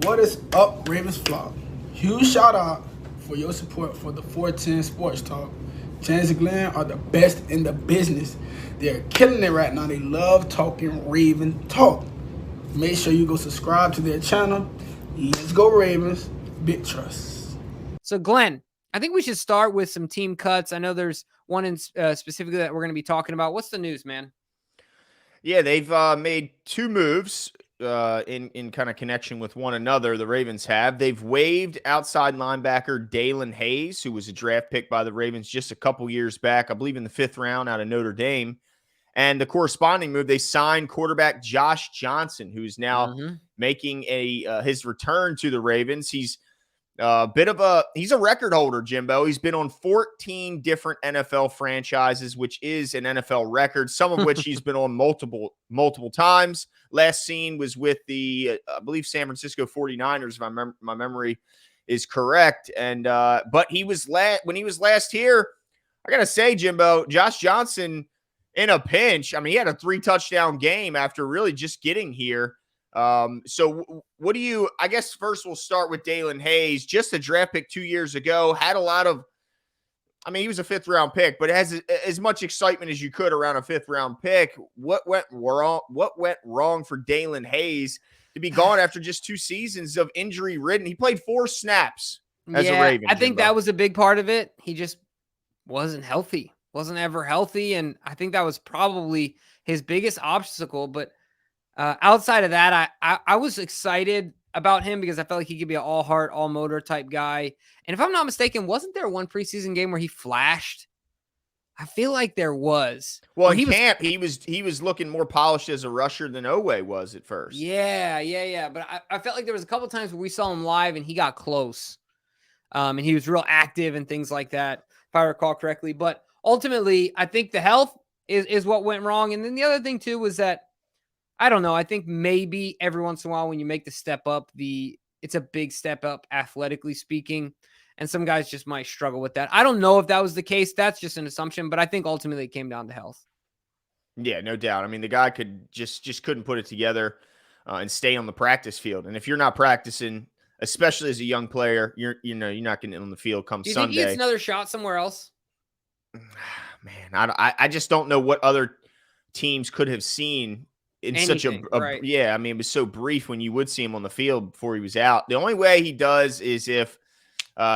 What is up, Ravens flock? Huge shout out for your support for the 410 Sports Talk. Chance and Glenn are the best in the business. They're killing it right now. They love talking Raven talk. Make sure you go subscribe to their channel. Let's go Ravens. Big trust. So Glenn, I think we should start with some team cuts. I know there's one in specifically that we're going to be talking about. What's the news, man? Yeah, they've made two moves in kind of connection with one another. The Ravens have. They've waived outside linebacker Daelin Hayes, who was a draft pick by the Ravens just a couple years back, I believe in the 5th round out of Notre Dame. And the corresponding move, they signed quarterback Josh Johnson, who's now making his return to the Ravens. He's he's a record holder, Jimbo. He's been on 14 different NFL franchises, which is an NFL record, some of which he's been on multiple times. Last seen was with the, I believe, San Francisco 49ers, if my memory is correct. And but he was when he was last here, I got to say, Jimbo, Josh Johnson in a pinch. I mean, he had a 3-touchdown game after really just getting here. So what do you, I guess first we'll start with Daelin Hayes, just a draft pick 2 years ago, had a lot of, I mean, he was a 5th round pick, but it has as much excitement as you could around a 5th round pick. What went wrong for Daelin Hayes to be gone after just 2 seasons of injury ridden? He played 4 snaps as a Raven. I think that was a big part of it. He just wasn't healthy, wasn't ever healthy. And I think that was probably his biggest obstacle, but outside of that, I was excited about him because I felt like he could be an all heart, all motor type guy. And if I'm not mistaken, wasn't there one preseason game where he flashed? I feel like there was. Well, in camp, he was looking more polished as a rusher than Owe was at first. Yeah. But I felt like there was a couple times where we saw him live and he got close. And he was real active and things like that, if I recall correctly. But ultimately, I think the health is what went wrong. And then the other thing, too, was that I don't know. I think maybe every once in a while when you make the step up, it's a big step up athletically speaking, and some guys just might struggle with that. I don't know if that was the case. That's just an assumption, but I think ultimately it came down to health. Yeah, no doubt. I mean, the guy could just couldn't put it together and stay on the practice field. And if you're not practicing, especially as a young player, you're not getting on the field come Do you Sunday. think he gets another shot somewhere else? Man, I just don't know what other teams could have seen in such a right. Yeah, I mean, it was so brief when you would see him on the field before he was out. The only way he does is if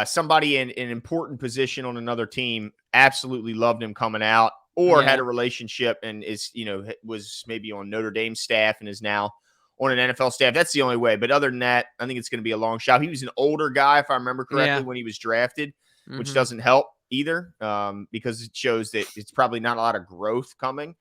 somebody in an important position on another team absolutely loved him coming out or had a relationship and was maybe on Notre Dame staff and is now on an NFL staff. That's the only way. But other than that, I think it's going to be a long shot. He was an older guy, if I remember correctly, when he was drafted, which doesn't help either because it shows that it's probably not a lot of growth coming.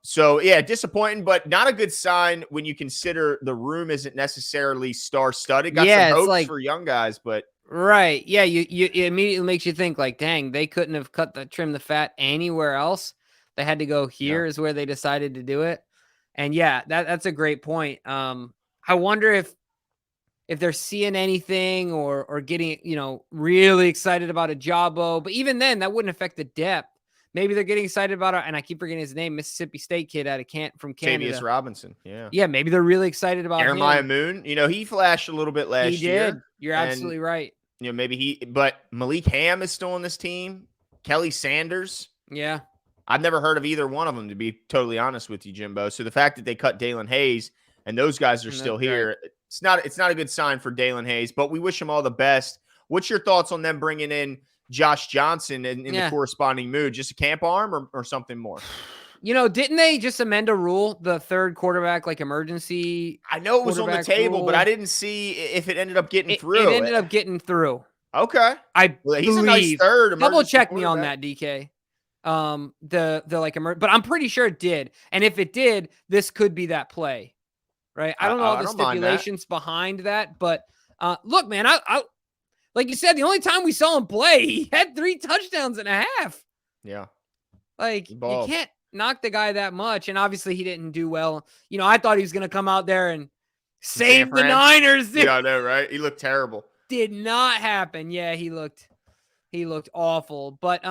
So yeah, disappointing, but not a good sign when you consider the room isn't necessarily star-studded. Got some hopes for young guys, but right. Yeah, it immediately makes you think like, dang, they couldn't have trimmed the fat anywhere else. They had to go here is where they decided to do it. And yeah, that's a great point. I wonder if they're seeing anything or getting, really excited about a Jabo, but even then that wouldn't affect the depth. Maybe they're getting excited about it, and I keep forgetting his name, Mississippi State kid from Canada. Tavius Robinson, yeah. Yeah, maybe they're really excited about Jeremiah him. Moon, he flashed a little bit last year. He did. You're absolutely right. Maybe but Malik Ham is still on this team. Kelly Sanders. Yeah. I've never heard of either one of them, to be totally honest with you, Jimbo. So the fact that they cut Daelin Hayes and those guys are still here, it's not a good sign for Daelin Hayes, but we wish him all the best. What's your thoughts on them bringing in Josh Johnson in the corresponding mood? Just a camp arm or something more? Didn't they just amend a rule, the third quarterback, like emergency? I know it was on the table, but I didn't see if it ended up getting through. It ended up getting through. Okay. He's a nice third. Double check me on that, DK. But I'm pretty sure it did. And if it did, this could be that play, right? I don't know all the stipulations behind that, but look, man, I like you said, the only time we saw him play, he had 3 touchdowns and a half. Yeah. Like, you can't knock the guy that much. And obviously he didn't do well. I thought he was going to come out there and save the Niners. Yeah, I know, right? He looked terrible. Did not happen. Yeah, he looked awful. But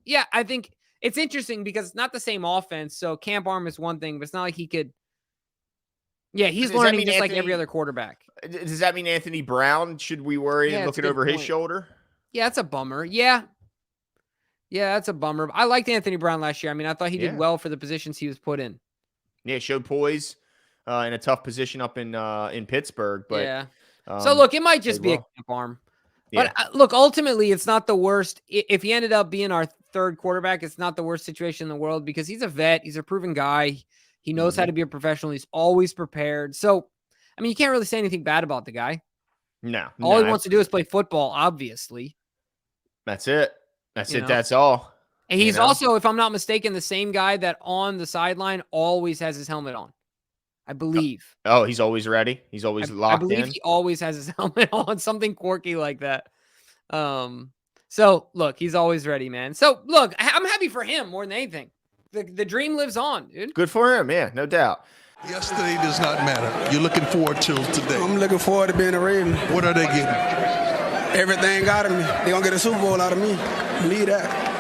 yeah, I think it's interesting because it's not the same offense. So camp arm is one thing, but it's not like he could Yeah, he's Does that learning mean just like every Anthony- other quarterback. Does that mean Anthony Brown? Should we worry Yeah, it's a looking good over his point. shoulder? Yeah, that's a bummer. Yeah. Yeah, that's a bummer. I liked Anthony Brown last year. I mean, I thought he did Yeah. well for the positions he was put in. Yeah, showed poise in a tough position up in Pittsburgh, but Yeah. So look, it might just played be a well. camp arm. Yeah. But look, ultimately, it's not the worst. If he ended up being our third quarterback, it's not the worst situation in the world because he's a vet. He's a proven guy. He knows how to be a professional. He's always prepared. So, I mean, you can't really say anything bad about the guy. No, All he wants to do is play football, obviously. That's it. That's You it. know? That's all. And he's also, if I'm not mistaken, the same guy that on the sideline always has his helmet on. I believe. Oh, he's always ready. He's always locked I believe in. he always has his helmet on, something quirky like that. So look, he's always ready, man. So look, I'm happy for him more than anything. The dream lives on, dude. Good for him. Yeah, no doubt. Yesterday does not matter. You're looking forward to today. I'm looking forward to being a Raven. What are they getting? Everything out of me. They're going to get a Super Bowl out of me. Believe that.